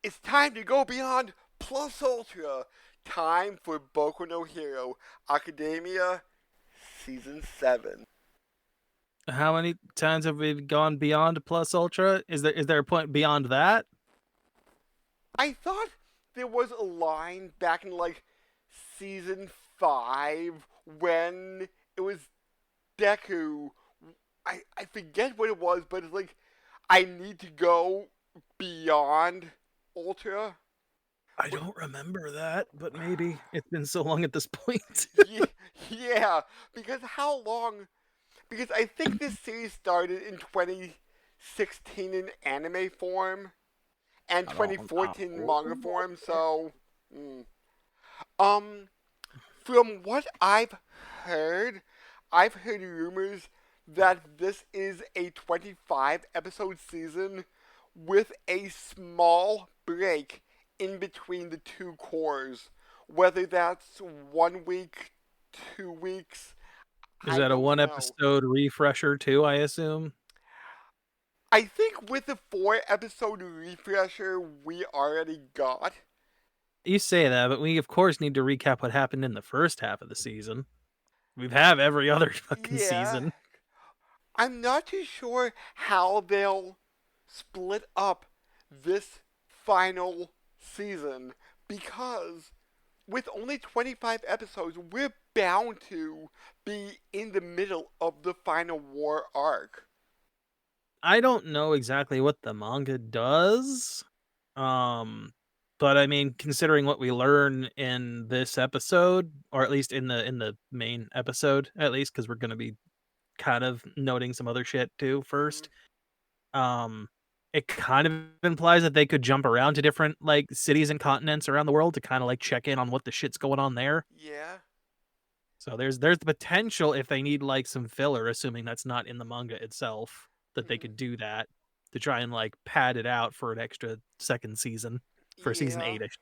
It's time to go beyond plus ultra. Time for Boku no Hero Academia Season 7. How many times have we gone beyond plus ultra? Is there a point beyond that? I thought there was a line back in like Season 5 when it was Deku. I forget what it was, but it's like, I need to go beyond ultra. I don't remember that, but maybe it's been so long at this point. Yeah, yeah, because how long? Because I think this series started in 2016 in anime form and I don't 2014 in know. manga form. So, mm. um, from what I've heard rumors that this is a 25 episode season with a small break in between the two cores. Whether that's 1 week, 2 weeks, Is I that a don't one know. episode refresher too, I assume? I think with the 4 episode refresher we already got. You say that, but we of course need to recap what happened in the first half of the season. We've have every other fucking Yeah, season. I'm not too sure how they'll split up this final season because with only 25 episodes, we're bound to be in the middle of the final war arc. I don't know exactly what the manga does. Um, but I mean, considering what we learn in this episode, or at least in the main episode, at least because we're gonna be kind of noting some other shit too Hmm. first. Um, it kind of implies that they could jump around to different like cities and continents around the world to kind of like check in on what the shit's going on there. Yeah. So there's the potential if they need like some filler, assuming that's not in the manga itself, that they Hmm. could do that to try and like pad it out for an extra second season for season Yeah. 8, I should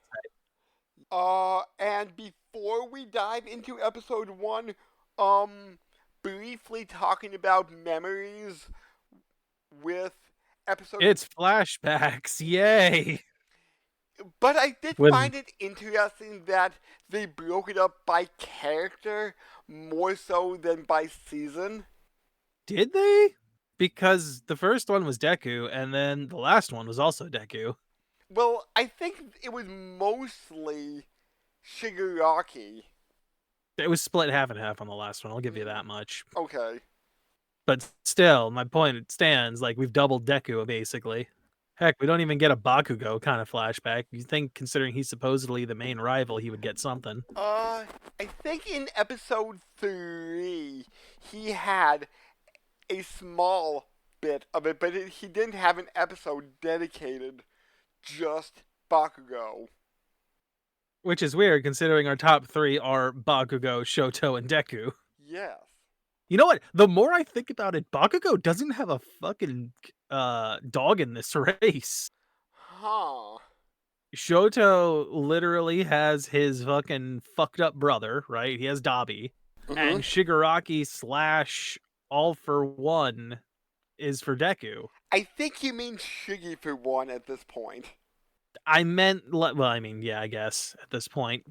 say. And before we dive into episode 1, um, briefly talking about memories with episode. It's flashbacks, yay! But I did When find it interesting that they broke it up by character more so than by season. did they? Because the first one was Deku, and then the last one was also Deku. Well, I think it was mostly Shigaraki. It was split half and half on the last one. I'll give you Mm, that much. okay. But still, my point stands. Like we've doubled Deku basically. Heck, we don't even get a Bakugo kind of flashback. You think, considering he's supposedly the main rival, he would get something. I think in episode 3, he had a small bit of it, but he didn't have an episode dedicated just Bakugo. Which is weird, considering our top three are Bakugo, Shoto, and Deku. Yes. You know what? The more I think about it, Bakugo doesn't have a fucking dog in this race. Huh. Shoto literally has his fucking fucked up brother, right? He has Dabi. Mm-hmm. And Shigaraki slash All for One is for Deku. I think you mean Shiggy for one at this point. I meant, well, I mean, yeah, I guess at this point.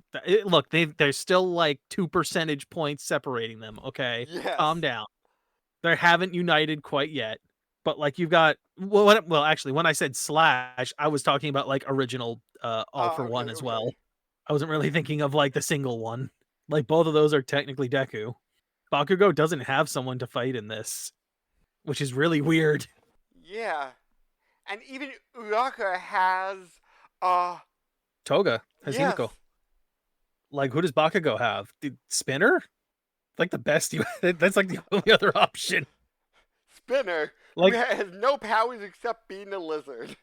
Look, there's still like 2 percentage points separating them. Okay, calm Yes. down. They haven't united quite yet. But like you've got, well, actually, when I said slash, I was talking about like original All for Okay, One as okay. well. I wasn't really thinking of like the single one. Like both of those are technically Deku. Bakugo doesn't have someone to fight in this, which is really weird. Yeah. And even Uraka has, uh, Toga has yes, Himiko. Like who does Bakugo have? Spinner? Like the best you that's like the only other option. Spinner, who Like has no powers except being a lizard.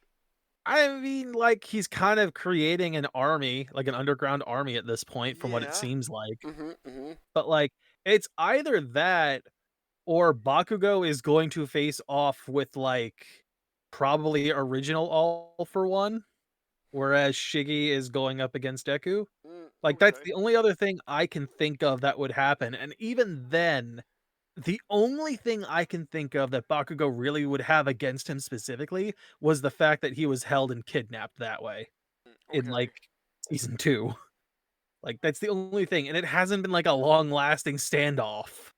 I mean like he's kind of creating an army, like an underground army at this point from what it Yeah. seems like. Mm-hmm, mm-hmm. But like it's either that or Bakugo is going to face off with like probably original All for One, whereas Shiggy is going up against Deku. Like that's Okay. the only other thing I can think of that would happen. And even then, The only thing I can think of that Bakugo really would have against him specifically was the fact that he was held and kidnapped that way in, Okay. like, season 2. Like, that's the only thing, and it hasn't been, like, a long-lasting standoff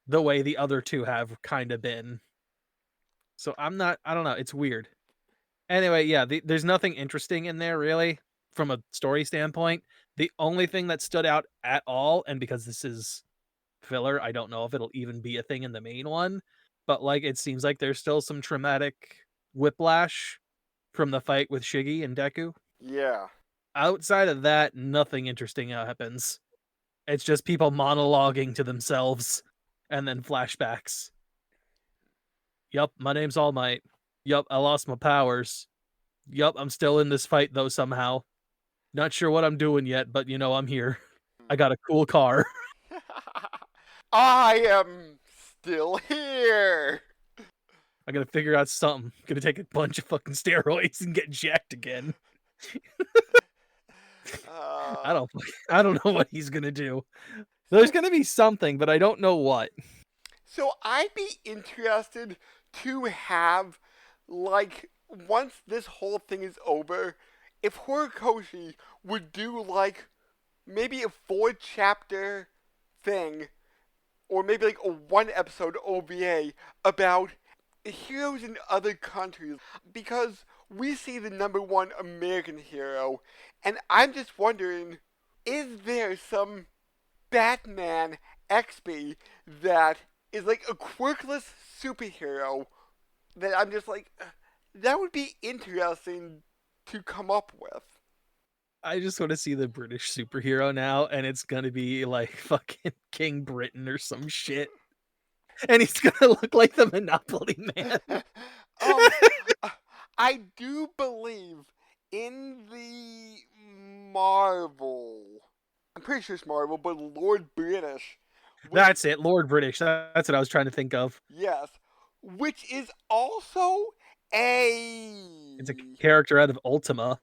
the way the other 2 have kinda been. So I don't know, it's weird. Anyway, yeah, there's nothing interesting in there really from a story standpoint. The only thing that stood out at all, and because this is filler, I don't know if it'll even be a thing in the main one, but, like, it seems like there's still some traumatic whiplash from the fight with Shiggy and Deku. Yeah. Outside of that, nothing interesting happens. It's just people monologuing to themselves and then flashbacks. "Yup, my name's All Might. Yup, I lost my powers. Yup, I'm still in this fight though somehow. Not sure what I'm doing yet, but, I'm here. I got a cool car." I am still here. I gotta figure out something. Gonna take a bunch of fucking steroids and get jacked again. I Uh, don't I don't know what he's gonna do. There's so gonna be something, but I don't know what. so I'd be interested to have, like, once this whole thing is over, if Horikoshi would do, like, maybe a 4 chapter thing, or maybe like a 1 episode OVA about heroes in other countries, because we see the #1 American hero, and I'm just wondering, is there some Batman XP that is like a quirkless superhero that I'm just like, that would be interesting to come up with. I just wanna see the British superhero now, and it's gonna be like fucking King Britain or some shit. And he's gonna look like the Monopoly Man. um, uh, I do believe in the Marvel. I'm pretty sure it's Marvel, but Lord British, which, That's it, Lord British. That's what I was trying to think of. yes, which is also It's a a, character out of Ultima.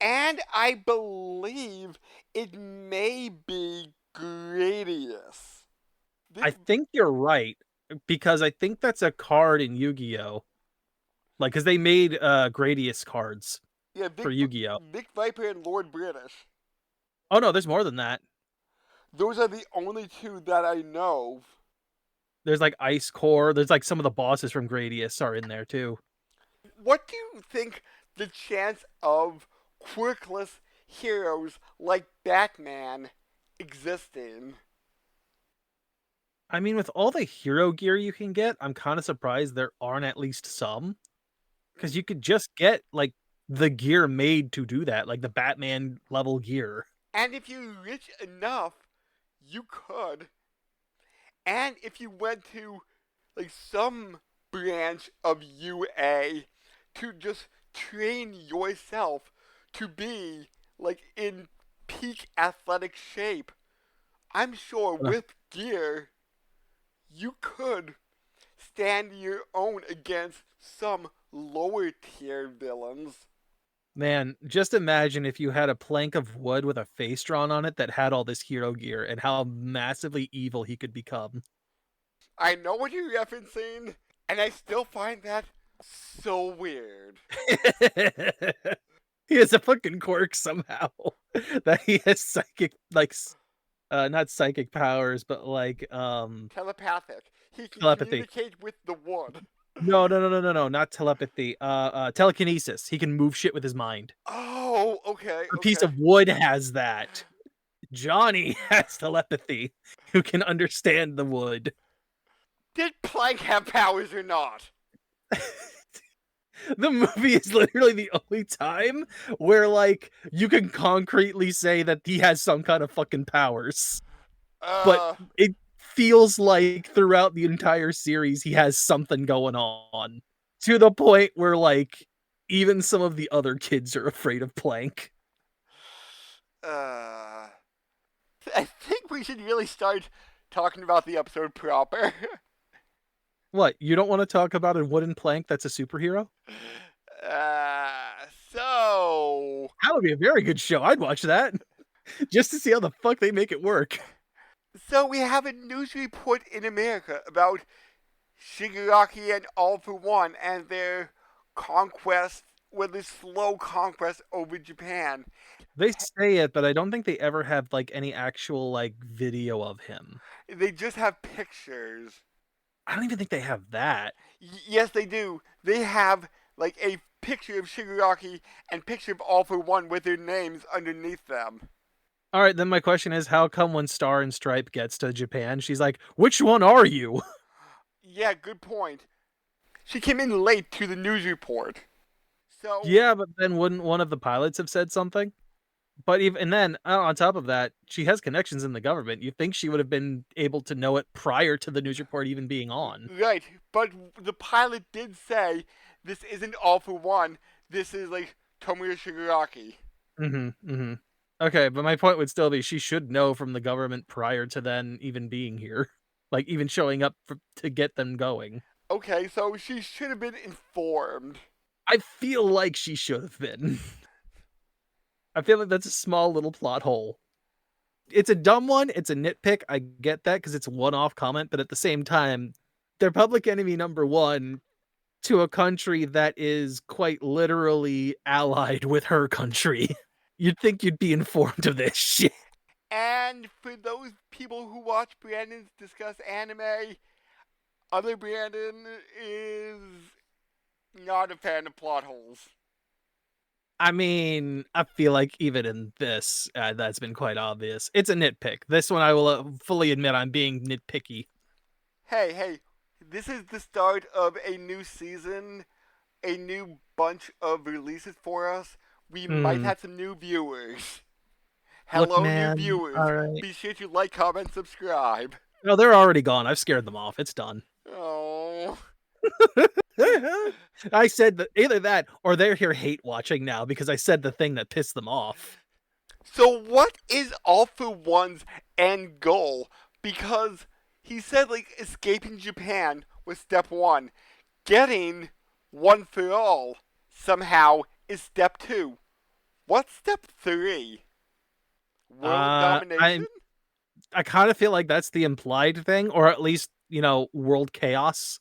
and I believe it may be Gradius. Vic, I think you're right, because I think that's a card in Yu-Gi-Oh! Like, because they made, Gradius cards yeah, for Yu-Gi-Oh! Vic Viper and Lord British. Oh, no, there's more than that. Those are the only two that I know. There's, like, Ice Core, there's, like, some of the bosses from Gradius are in there too. What do you think the chance of quirkless heroes like Batman existing? I mean, with all the hero gear you can get, I'm kinda surprised there aren't at least some, because you could just get, like, the gear made to do that, like the Batman level gear. And if you're rich enough, you could. And if you went to like some branch of UA to just train yourself to be like in peak athletic shape, I'm sure with gear you could stand your own against some lower tier villains. Man, just imagine if you had a plank of wood with a face drawn on it that had all this hero gear and how massively evil he could become. I know what you're referencing, and I still find that so weird. He has a fucking quirk somehow that he has psychic, like, not psychic powers, but like, Telepathic. He can telepathy. communicate with the wood. No, no, no, no, no, no, not telepathy. Telekinesis. He can move shit with his mind. Oh, okay, A piece okay. of wood has that. Johnny has telepathy, who can understand the wood. Did Plank have powers or not? The movie is literally the only time where, like, you can concretely say that he has some kind of fucking powers. But Uh, it feels like throughout the entire series he has something going on. To the point where, like, even some of the other kids are afraid of Plank. uh. I think we should really start talking about the episode proper. What, you don't wanna talk about a wooden plank that's a superhero? So. That would be a very good show, I'd watch that. Just to see how the fuck they make it work. So we have a news report in America about Shigaraki and All for One and their conquest, well, this slow conquest over Japan. They say it, but I don't think they ever have like any actual like video of him. They just have pictures. I don't even think they have that. Yes, they do. They have like a picture of Shigaraki and picture of All for One with their names underneath them. All right, then my question is, how come when Star and Stripe gets to Japan, she's like, "Which one are you?" Yeah, good point. She came in late to the news report. So, Yeah, but then wouldn't one of the pilots have said something? But even and then on top of that, she has connections in the government. You think she would have been able to know it prior to the news report even being on? right, but the pilot did say this isn't All for One. This is like Tomoyo Shigaraki. Mm-hmm. Mm-hmm. Okay, but my point would still be she should know from the government prior to then even being here, like even showing up to get them going. Okay, so she should have been informed. I feel like she should have been. I feel like that's a small little plot hole. It's a dumb one. It's a nitpick. I get that because it's a one-off comment, but at the same time, they're public enemy number one to a country that is quite literally allied with her country. You'd think you'd be informed of this shit. And for those people who watch Brandon's discuss anime, other Brandon is not a fan of plot holes. I mean, I feel like even in this, that's been quite obvious. It's a nitpick. This one, I will fully admit I'm being nitpicky. Hey, this is the start of a new season, a new bunch of releases for us. We might Mm, have some new viewers. look, Hello, new man. viewers. All right. Be sure to like, comment, subscribe. No, they're already gone. I've scared them off. It's done. Oh. I said that either that or they're here hate watching now because I said the thing that pissed them off. So, what is All for One's end goal? Because he said, like, escaping Japan was step one. Getting one for all somehow is step two. What's step three? World Uh, I domination? I kind of feel like that's the implied thing, or at least world chaos.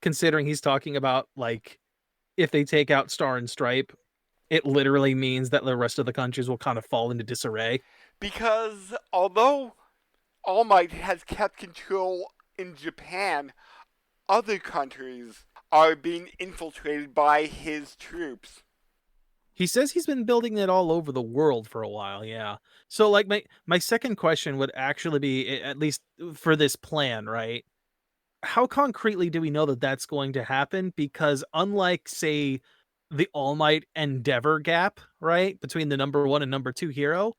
Considering he's talking about like if they take out Star and Stripe, it literally means that the rest of the countries will kind of fall into disarray. Because although All Might has kept control in Japan, other countries are being infiltrated by his troops. He says he's been building it all over the world for a while, yeah. So like my second question would actually be at least for this plan, right? How concretely do we know that that's going to happen? Because unlike, say, the All Might Endeavor gap, right, between the number one and number two hero,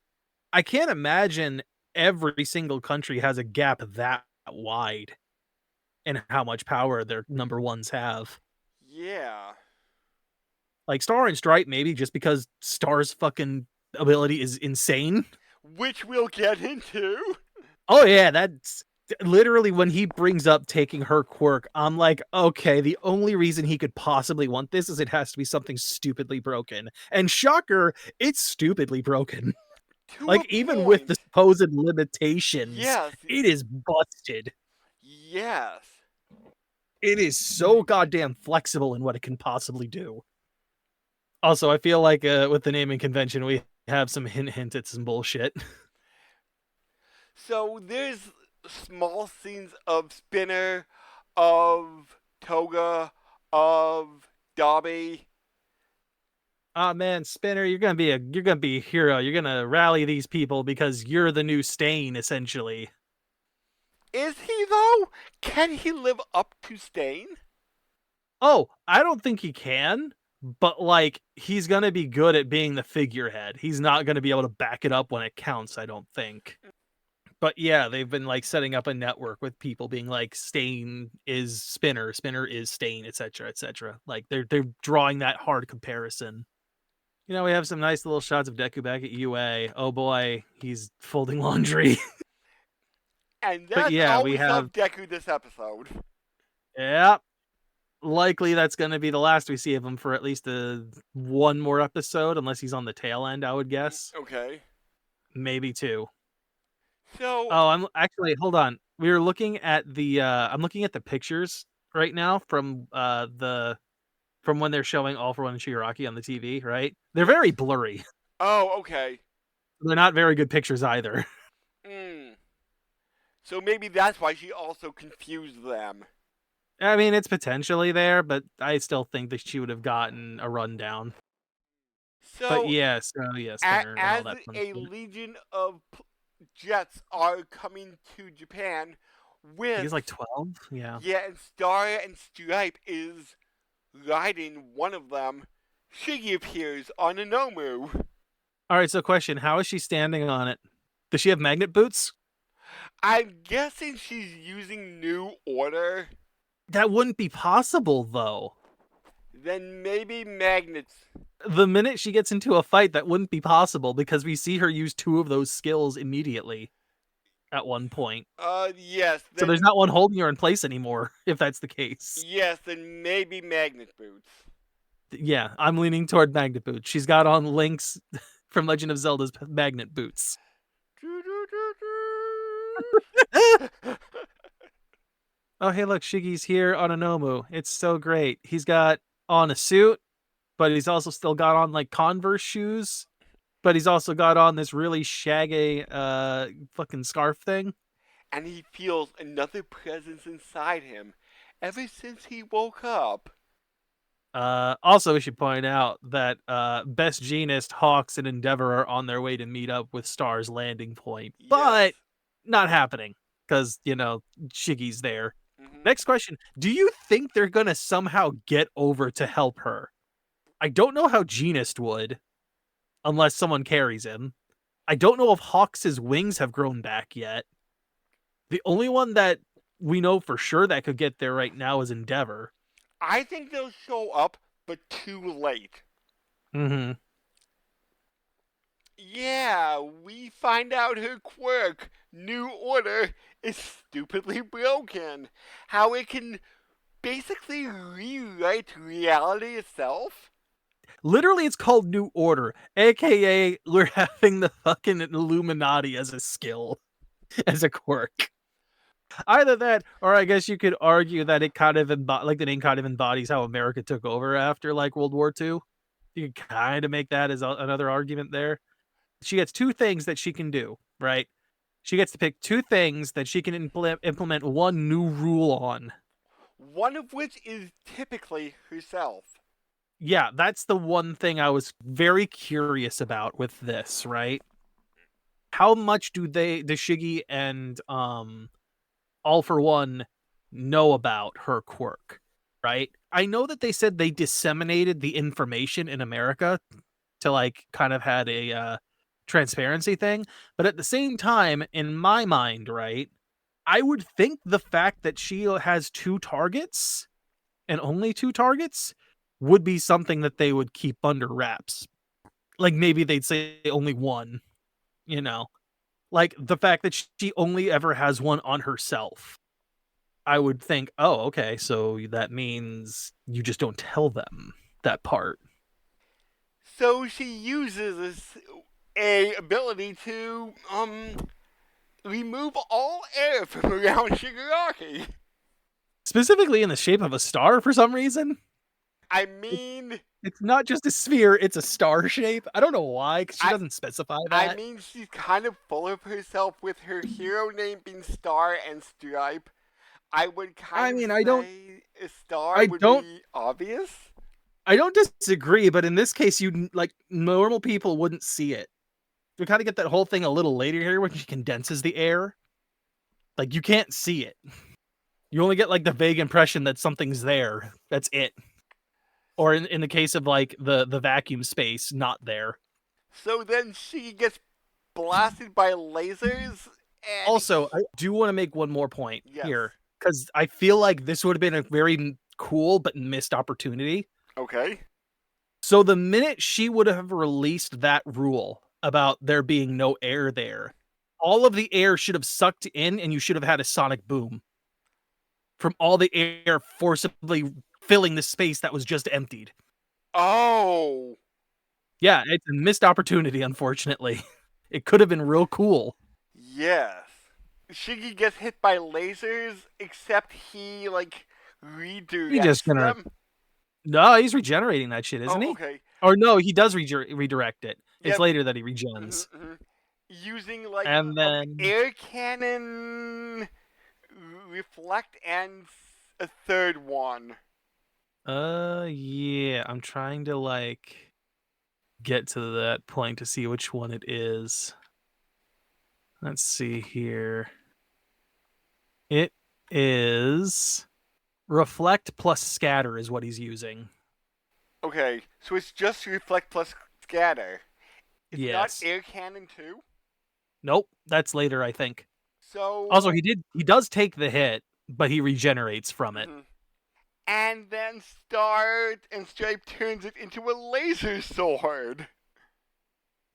I can't imagine every single country has a gap that wide in how much power their number ones have. Yeah. Like Star and Stripe, maybe just because Star's fucking ability is insane. Which we'll get into. Oh yeah, that's literally when he brings up taking her quirk, I'm like, okay, the only reason he could possibly want this is it has to be something stupidly broken. And shocker, it's stupidly broken. To a Like even with the point. supposed limitations, Yes. it is busted. Yes. It is so goddamn flexible in what it can possibly do. Also, I feel like with the naming convention, we have some hint at some bullshit. So there's small scenes of Spinner, of Toga, of Dobby. Ah man, Spinner, you're gonna be a hero. You're gonna rally these people because you're the new Stain, essentially. Is he though? Can he live up to Stain? Oh, I don't think he can, but like he's gonna be good at being the figurehead. He's not gonna be able to back it up when it counts, I don't think. But yeah, they've been like setting up a network with people being like Stain is Spinner, Spinner is Stain, etc., etc. Like they're drawing that hard comparison. We have some nice little shots of Deku back at UA. Oh boy, he's folding laundry. And But that's yeah, all we we saw have of Deku this episode. yeah. Likely that's going to be the last we see of him for at least one more episode, unless he's on the tail end. I would guess Okay. maybe two. So, Oh, I'm actually hold on. We were looking at the I'm looking at the pictures right now from when they're showing All for One and Shigaraki on the TV, right? They're yes. very blurry. Oh, okay. They're not very good pictures either. Mm. So maybe that's why she also confused them. I mean, it's potentially there, but I still think that she would have gotten a rundown. But So, yes, oh yes, Spinner and all as that fun a shit. legion of jets are coming to Japan I think it's with, like 12. Yeah. yeah, and Star and Stripe is riding one of them, Shiggy appears on a Nomu. All right. So, question: how is she standing on it? Does she have magnet boots? I'm guessing she's using New Order. That wouldn't be possible, though. Then maybe magnets. The minute she gets into a fight, that wouldn't be possible because we see her use two of those skills immediately at one point. Yes, So there's then not one holding her in place anymore, if that's the case. yes, then maybe magnet boots. Yeah, I'm leaning toward magnet boots. She's got on Link's from Legend of Zelda's magnet boots. Oh, hey, look, Shiggy's here on a Nomu. It's so great. He's got on a suit, but he's also still got on like Converse shoes, but he's also got on this really shaggy fucking scarf thing. And he feels another presence inside him ever since he woke up. Also, we should point out that Best Jeanist, Hawks, and Endeavor are on their way to meet up with Star's landing point, Yes. but not happening because, Shiggy's there. Hmm. Next question: do you think they're gonna somehow get over to help her? I don't know how Jeanist would, unless someone carries him. I don't know if Hawks' wings have grown back yet. The only one that we know for sure that could get there right now is Endeavor. I think they'll show up, but too late. Mm-hmm. Yeah, we find out her quirk, New Order, is stupidly broken. How it can basically rewrite reality itself? Literally, it's called New Order, aka we're having the fucking Illuminati as a skill, as a quirk. Either that, or I guess you could argue that it kind of like the name kind of embodies how America took over after like World War II. You could kind of make that as another argument there. She gets two things that she can do, right? She gets to pick two things that she can implement one new rule on. One of which is typically herself. Yeah, that's the one thing I was very curious about with this, right? How much does Shiggy and All for One know about her quirk, right? I know that they said they disseminated the information in America to like kind of had a transparency thing, but at the same time, in my mind, right, I would think the fact that she has two targets and only two targets would be something that they would keep under wraps. Like maybe they'd say only one, you know, like the fact that she only ever has one on herself. I would think, oh, okay, so that means you just don't tell them that part. So she uses a ability to remove all air from around Shigaraki. Specifically in the shape of a star for some reason. I It, mean, it's not just a sphere, it's a star shape. I don't know why, because she I doesn't specify I that. mean she's kind of full of herself with her hero name being Star and Stripe. I would kind I of mean, say a star I would don't, be obvious. I don't disagree, but in this case, you like normal people wouldn't see it. We kind of get that whole thing a little later here when she condenses the air. Like you can't see it. You only get like the vague impression that something's there. That's it. Or in the case of like the vacuum space, not there. So then she gets blasted by lasers and Also, I do want to make one more point yes. here because I feel like this would have been a very cool but missed opportunity. Okay. So the minute she would have released that rule about there being no air there, all of the air should have sucked in and you should have had a sonic boom from all the air forcibly filling the space that was just emptied. Oh. Yeah, it's a missed opportunity, unfortunately. It could have been real cool. Yes. Shiggy gets hit by lasers, except he He just redirects gonna them. no, he's regenerating that shit, isn't Oh, he? okay. Or no, he does redirect it. It's Yep. later that he hmm regens. hmm Using And then air cannon, reflect, and a third one. yeah, I'm trying to get to that point to see which one it is. Let's see here. It is reflect plus scatter is what he's using. Okay, so it's just reflect plus scatter. It's not Yes. air cannon too. Nope, that's later, I think. Also, So, he does take the hit, but he regenerates from it. mhm. And then Star and Stripe turns it into a laser sword.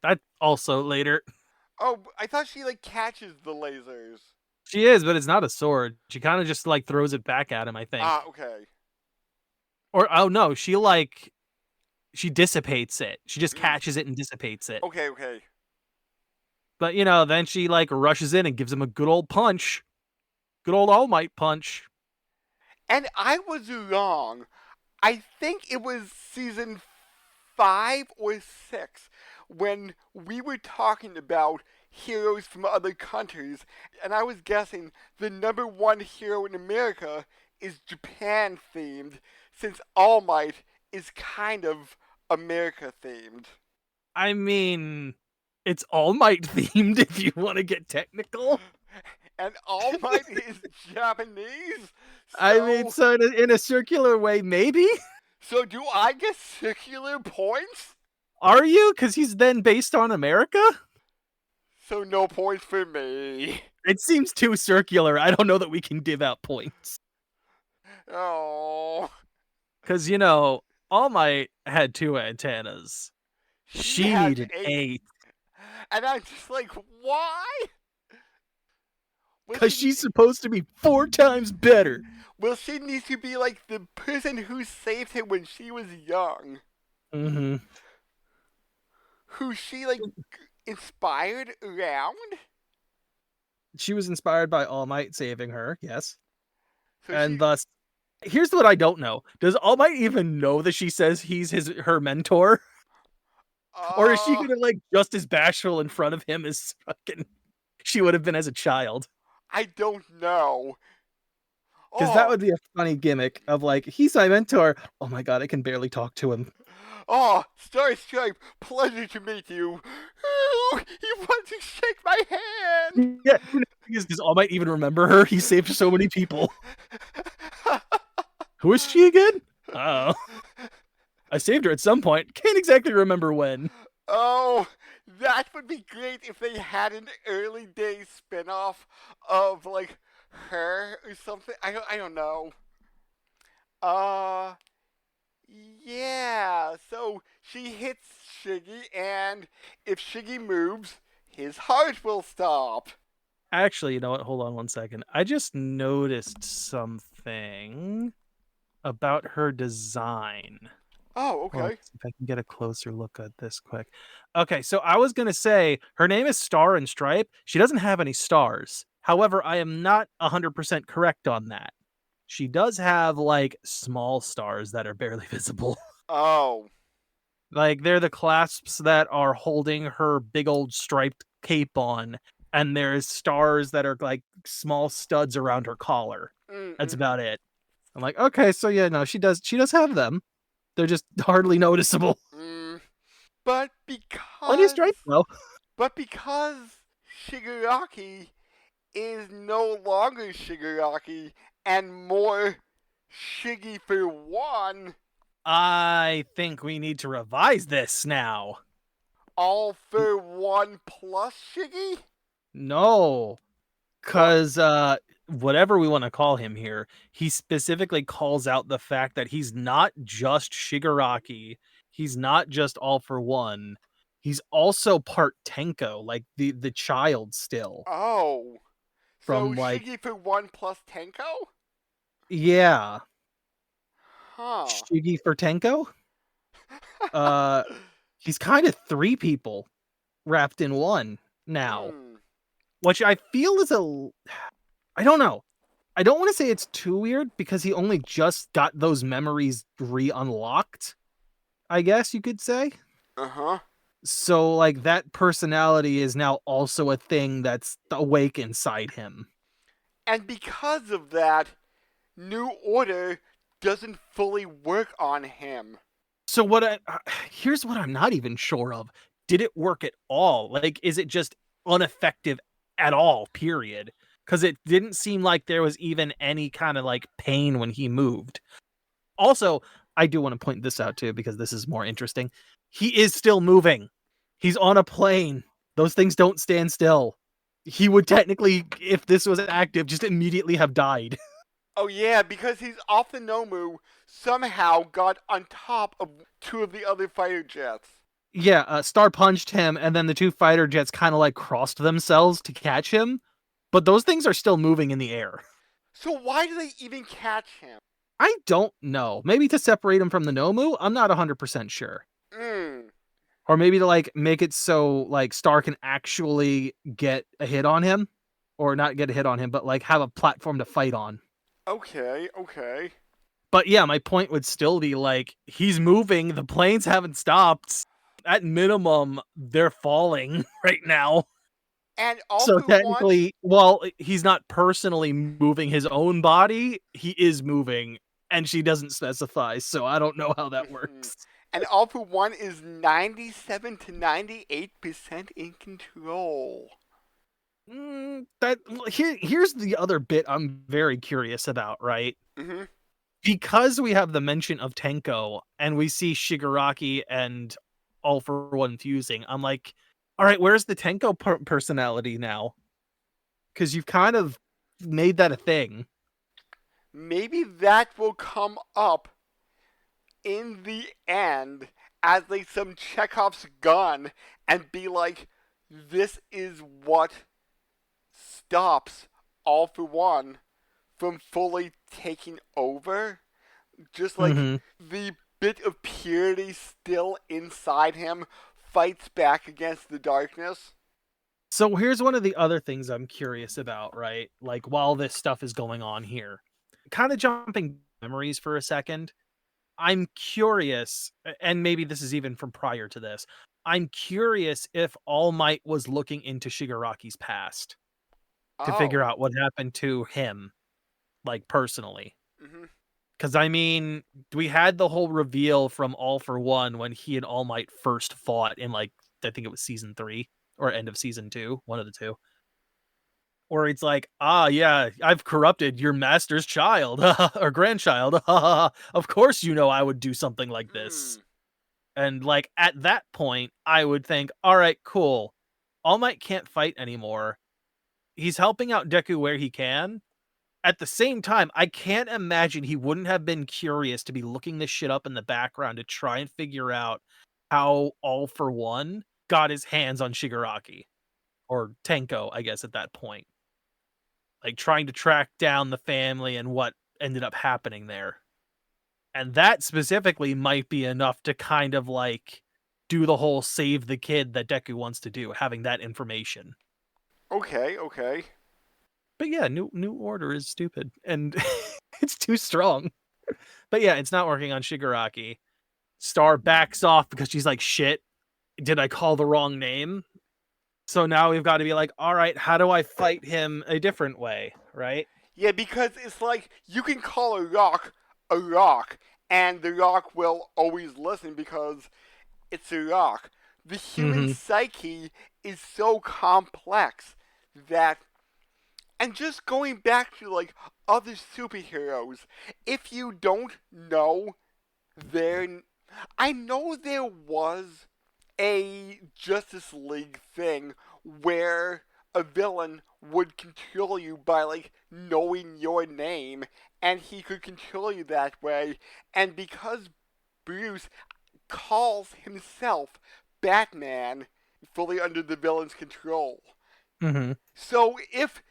That also later. Oh, I thought she catches the lasers. She is, but it's not a sword. She kind of just throws it back at him, I Ah, think. okay. Or oh no, she dissipates it. She just Mm. catches it and dissipates it. Okay, okay. But then she rushes in and gives him a good old punch. Good old All Might punch. And I was wrong. I think it was season 5 or 6 when we were talking about heroes from other countries, and I was guessing the number one hero in America is Japan themed, since All Might is kind of America themed. I mean, it's All Might themed if you want to get technical. And All Might is Japanese, I mean, so so in a circular way, maybe. so do I get circular points? Are you? Because he's then based on America? So no points for me. It seems too circular. I don't know that we can give out points. Oh, Because, All Might had 2 antennas. she She has needed 8, 8. and I'm just like, why? Will Because she? she's supposed to be 4 times better. Will she need to be like the person who saved him when she was young? Mm-hmm. Who she inspired around? She was inspired by All Might saving her, yes. So And she, thus, here's what I don't know. Does All Might even know that she says he's her mentor? Or is she uh, gonna just as bashful in front of him as fucking she would have been as a child? I don't know. Because that Oh, would be a funny gimmick of he's my mentor. Oh my god, I can barely talk to him. oh, Star Stripe, pleasure to meet you. Ooh, you want to shake my hand? Yeah, does All Might even remember her? He saved so many people. Who is she again? Oh, I saved her at some point. Can't exactly remember when. Oh, that would be great if they had an early days spinoff of her or something. I don't know. Uh yeah. So she hits Shiggy, and if Shiggy moves, his heart will stop. Actually, you know what? Hold on one second. I just noticed something about her design. Oh, Well, okay. let's see if I can get a closer look at this quick. Okay, so I was gonna say her name is Star and Stripe. She doesn't have any stars. However, I am not 100% correct on that. She does have small stars that are barely visible. Oh. They're the clasps that are holding her big old striped cape on, and there's stars that are small studs around her collar. That's Mm-hmm. about it. I'm like, okay, so yeah, no, she does have them. They're just hardly noticeable. Mm. But Plenty of because stripes though. but because Shigaraki is no longer Shigaraki and more Shiggy for one, I think we need to revise this now. all for one plus Shiggy? No, What? because whatever we want to call him here, he specifically calls out the fact that he's not just Shigaraki, he's not just all for one, he's also part Tenko, like the child still Oh. So from Shiggy for one plus Tenko? yeah, Huh. Shiggy for Tenko. Uh, he's kind of 3 people wrapped in one now. Hmm. which I feel is I don't know. I don't want to say it's too weird because he only just got those memories re-unlocked, I guess you could say. Uh-huh. So like that personality is now also a thing that's awake inside him. And because of that, New Order doesn't fully work on him. So here's what I'm not even sure of. Did it work at all? Like, is it just ineffective at all, period? Because it didn't seem like there was even any kind of like pain when he moved. Also, I do want to point this out too, because this is more interesting. He is still moving. He's on a plane. Those things don't stand still. He would technically, if this was active, just immediately have died. Oh yeah, because he's off the Nomu, somehow got on top of two of the other fighter jets. Yeah, Star punched him, and then the two fighter jets kind of like crossed themselves to catch him. But those things are still moving in the air. So why do they even catch him? I don't know. Maybe to separate him from the Nomu? I'm not 100% sure. Hmm. Or maybe to like make it so like Star can actually get a hit on him. Or not get a hit on him, but like have a platform to fight on. Okay, okay. But yeah, my point would still be like, he's moving, the planes haven't stopped. At minimum, they're falling right now. And all So for one, technically, while he's not personally moving his own body, he is moving, and she doesn't specify, so I don't know how that mhm. works. And all for one is 97 to 98% in control. Here's the other bit I'm very curious about, right? Mm-hmm. Because we have the mention of Tenko and we see Shigaraki and All for One fusing, I'm like, all right, where's the Tenko personality now? Because you've kind of made that a thing. Maybe that will come up in the end as like some Chekhov's gun and be like, this is what stops All for One from fully taking over. Just like Mm-hmm. the bit of purity still inside him fights back against the darkness. So here's one of the other things I'm curious about, right? Like while this stuff is going on here, kind of jumping memories for a second. I'm curious, and maybe this is even from prior to this. I'm curious if All Might was looking into Shigaraki's past to figure Oh. out what happened to him, like personally. Mm-hmm. Because I mean, we had the whole reveal from All for One when he and All Might first fought in like I think it was season 3 or end of season 2, one of the two. Or it's like, ah, yeah, I've corrupted your master's child or grandchild. Of course, you know I would do something like this. Hmm. And like at that point, I would think, all right, cool. All Might can't fight anymore. He's helping out Deku where he can. At the same time, I can't imagine he wouldn't have been curious to be looking this shit up in the background to try and figure out how All for One got his hands on Shigaraki or Tenko, I guess, at that point. Like trying to track down the family and what ended up happening there. And that specifically might be enough to kind of like do the whole save the kid that Deku wants to do, having that information. Okay, okay. But yeah, New Order is stupid and it's too strong. But yeah, it's not working on Shigaraki. Star backs off because she's like, shit, did I call the wrong name? So now we've got to be like, all right, how do I fight him a different way, right? Yeah, because it's like you can call a rock, and the rock will always listen because it's a rock. The human Mm-hmm. psyche is so complex that, and just going back to like other superheroes, if you don't know their, I know there was a Justice League thing where a villain would control you by like knowing your name and he could control you that way, and because Bruce calls himself Batman fully under the villain's control. Mm-hmm. So if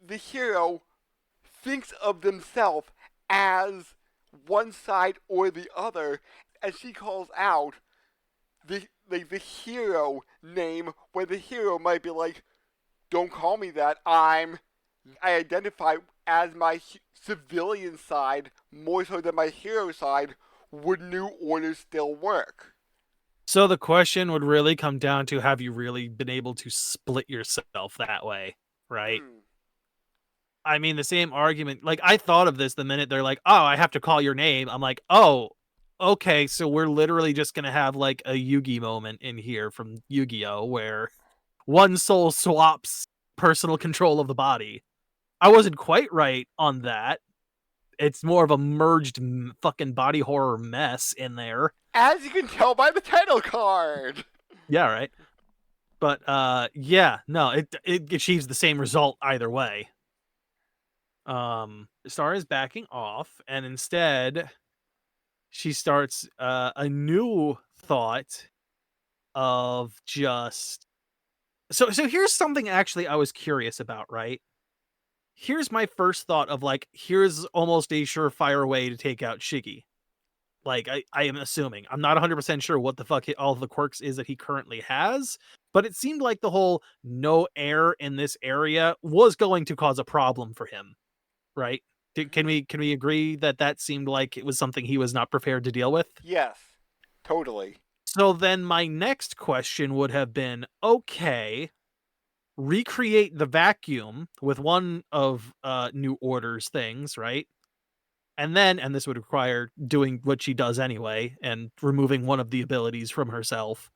the hero thinks of themselves as one side or the other, and she calls out the hero name, where the hero might be like, don't call me that. I identify as my civilian side more so than my hero side. Would New Order still work? So the question would really come down to, have you really been able to split yourself that way, right? Hmm. I mean, the same argument, like, I thought of this the minute they're like, "Oh, I have to call your name." I'm like, "Oh, okay, so we're literally just gonna have, like, a Yugi moment in here from Yu-Gi-Oh! Where one soul swaps personal control of the body." I wasn't quite right on that. It's more of a merged fucking body horror mess in there. As you can tell by the title card. Yeah, right. But, yeah, no, it achieves the same result either way. Star is backing off, and instead she starts a new thought of just so here's something actually I was curious about, right? Here's my first thought of, like, here's almost a surefire way to take out Shiggy. Like, I am assuming. I'm not 100% sure what the fuck all the quirks is that he currently has, but it seemed like the whole no air in this area was going to cause a problem for him, right? Can Hmm. we agree that that seemed like it was something he was not prepared to deal with? Yes, totally. So then my next question would have been, okay, recreate the vacuum with one of New Order's things, right? And this would require doing what she does anyway and removing one of the abilities from herself.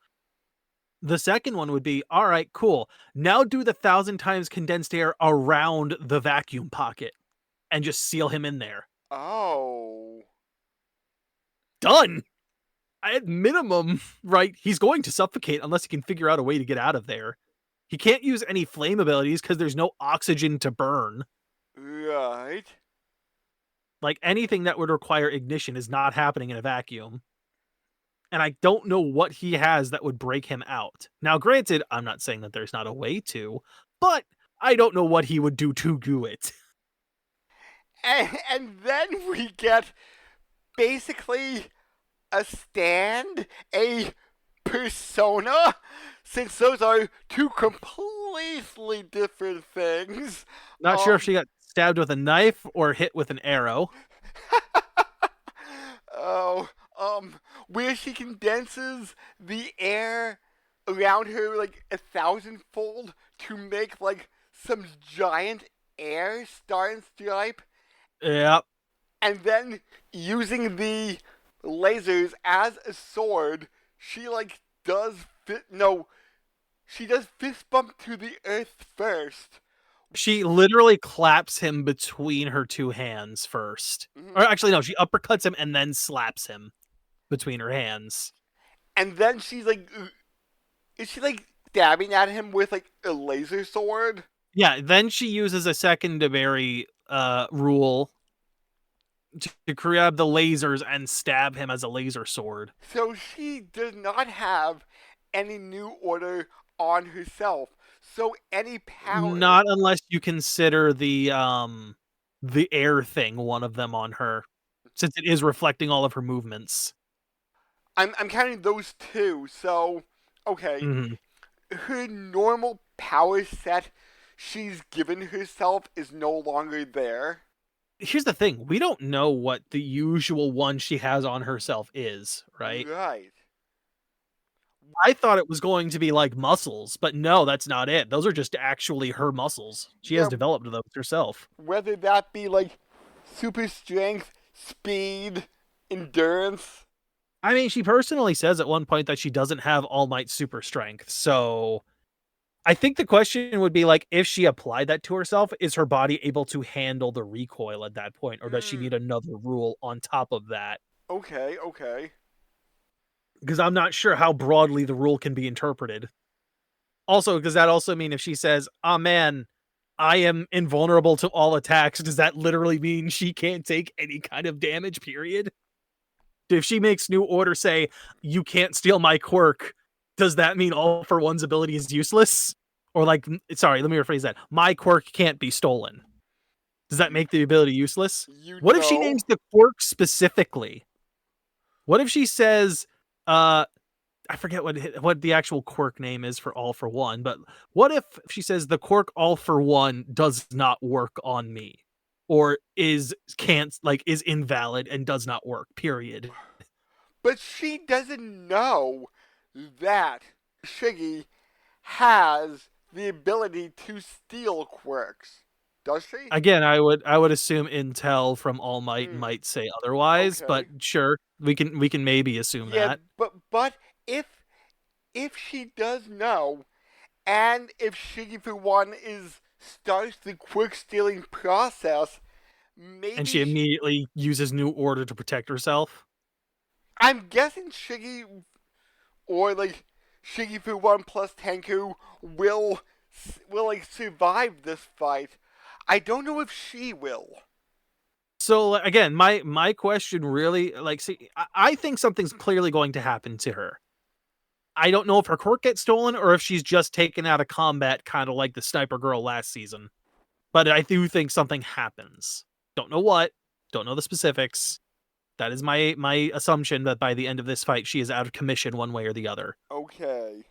The second one would be, all right, cool. Now do the 1,000 times condensed air around the vacuum pocket and just seal him in there. Oh. Done. At minimum, right? He's going to suffocate unless he can figure out a way to get out of there. He can't use any flame abilities because there's no oxygen to burn. Right. Like, anything that would require ignition is not happening in a vacuum. And I don't know what he has that would break him out. Now, granted, I'm not saying that there's not a way to, but I don't know what he would do to it. And then we get basically a stand, a persona, since those are two completely different things. Not sure if Um, she got stabbed with a knife or hit with an arrow. oh, where she condenses the air around her like 1,000-fold to make like some giant air star and stripe, Yep. and then using the lasers as a sword, she like does fit. No, she does fist bump to the earth first. She literally claps him between her two hands first. Mhm. Or actually, no, she uppercuts him and then slaps him between her hands. And then she's like, is she like stabbing at him with like a laser sword? Yeah, then she uses a secondary rule to grab the lasers and stab him as a laser sword. So she does not have any new order on herself. So any power. Not unless you consider the air thing one of them on her, since it is reflecting all of her movements. I'm counting those two. So okay, Mhm. her normal power set she's given herself is no longer there. Here's the thing, we don't know what the usual one she has on herself is, right? Right. I thought it was going to be like muscles, but no, that's not it. Those are just actually her muscles. She has Yeah, developed those herself. whether that be like super strength, speed, endurance. I mean, she personally says at one point that she doesn't have All Might super strength, so I think the question would be like, if she applied that to herself, is her body able to handle the recoil at that point, or does she Mm, need another rule on top of that? okay, okay. Because I'm not sure how broadly the rule can be interpreted. Also, does that also mean if she says, "Oh man, I am invulnerable to all attacks," does that literally mean she can't take any kind of damage, period? If she makes New Order say, "You can't steal my quirk," does that mean All for One's ability is useless? Or like, sorry, let me rephrase that. My quirk can't be stolen. Does that You make the ability useless? you What if she know. names the quirk specifically? What if she says, I forget what the actual quirk name is for All for One, but what if she says the quirk All for One does not work on me, or is invalid and does not work? Period. But she doesn't know that Shiggy has the ability to steal quirks, does she? Again, I would assume Intel from All Might Hmm. might say otherwise, but Okay. sure, we can maybe assume Yeah, that. but if she does know, and if Shiggy for one is starts the quick stealing process, And maybe she immediately uses New Order to protect herself. I'm guessing Shiggy or like Shiggy for one plus Tenku will like survive this fight. I don't know if she will. So again, my question really see, I think something's clearly going to happen to her. I don't know if her quirk gets stolen or if she's just taken out of combat, kind of like the sniper girl last season. But I do think something happens. Don't know what. Don't know the specifics. That is my assumption that by the end of this fight, she is out of commission one way or the other. Okay.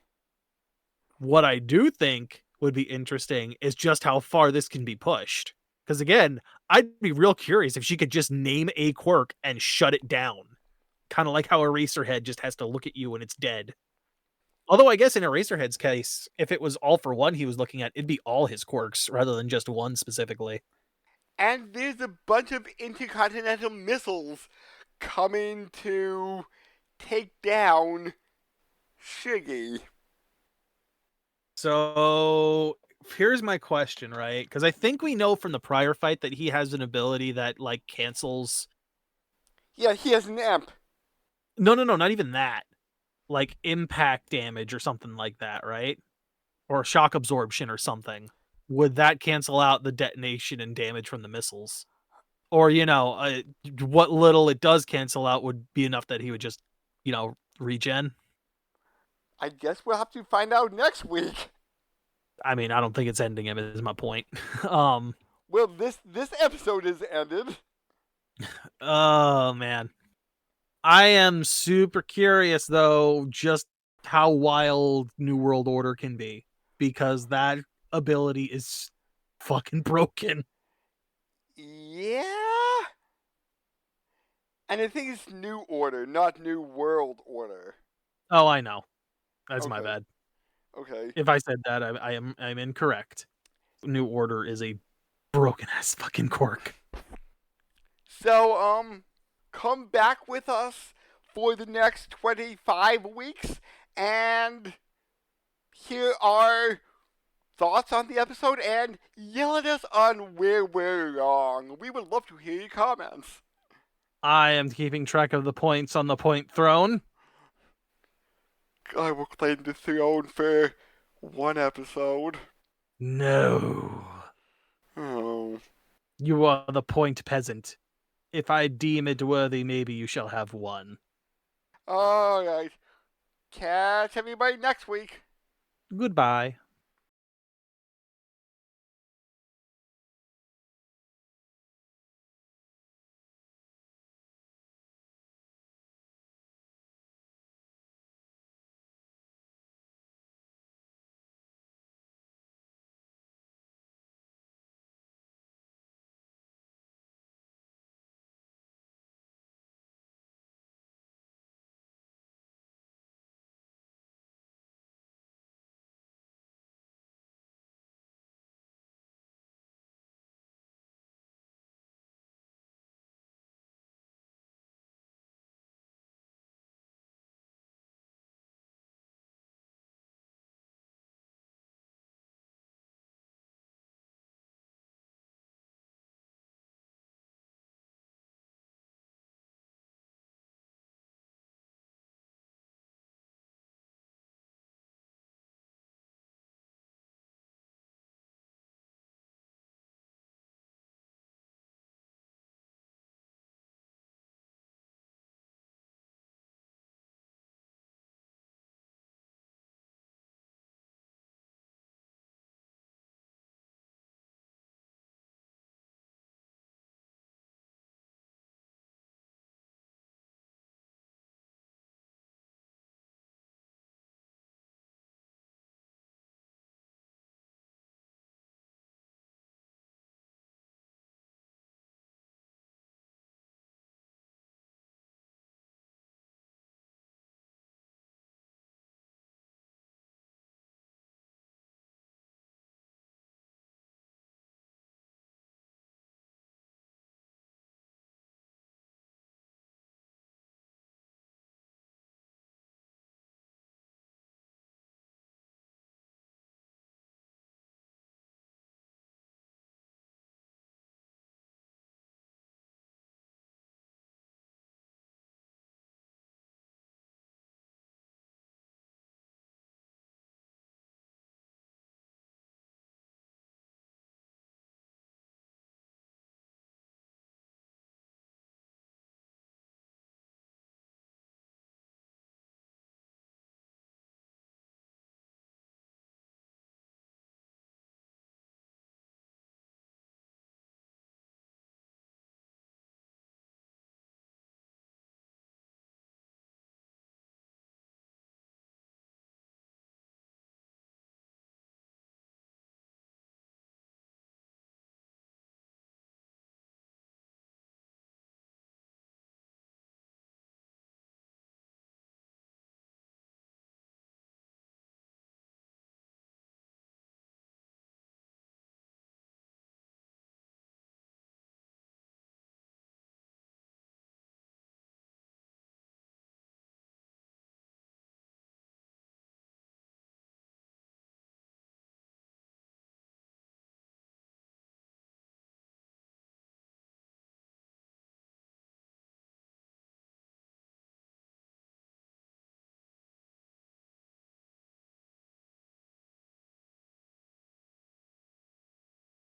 What I do think would be interesting is just how far this can be pushed. Because again, I'd be real curious if she could just name a quirk and shut it down. Kind of like how Eraserhead just has to look at you when it's dead. Although I guess in Eraserhead's case, if it was All for One he was looking at, it'd be all his quirks rather than just one specifically. And there's a bunch of intercontinental missiles coming to take down Shiggy. So here's my question, right? Because I think we know from the prior fight that he has an ability that cancels. Yeah, he has an amp. No, no, no, not even that. Like impact damage or something like that, right? Or shock absorption or something. Would that cancel out the detonation and damage from the missiles? Or what little it does cancel out would be enough that he would just regen. I guess we'll have to find out next week. I mean, I don't think it's ending him is my point. um Well, this episode is ended. oh man, I am super curious though just how wild New World Order can be, because that ability is fucking broken. Yeah, and I think it's New Order, not New World Order. Oh, I know. That's my Okay, bad. okay. If I said that, I'm incorrect. New Order is a broken ass fucking quirk. So, come back with us for the next 25 weeks and hear our thoughts on the episode and yell at us on where we're wrong. We would love to hear your comments. I am keeping track of the points on the point throne. I will claim the throne for one episode. No. Oh. You are the point peasant. If I deem it worthy, maybe you shall have one. Alright. Catch everybody next week. Goodbye.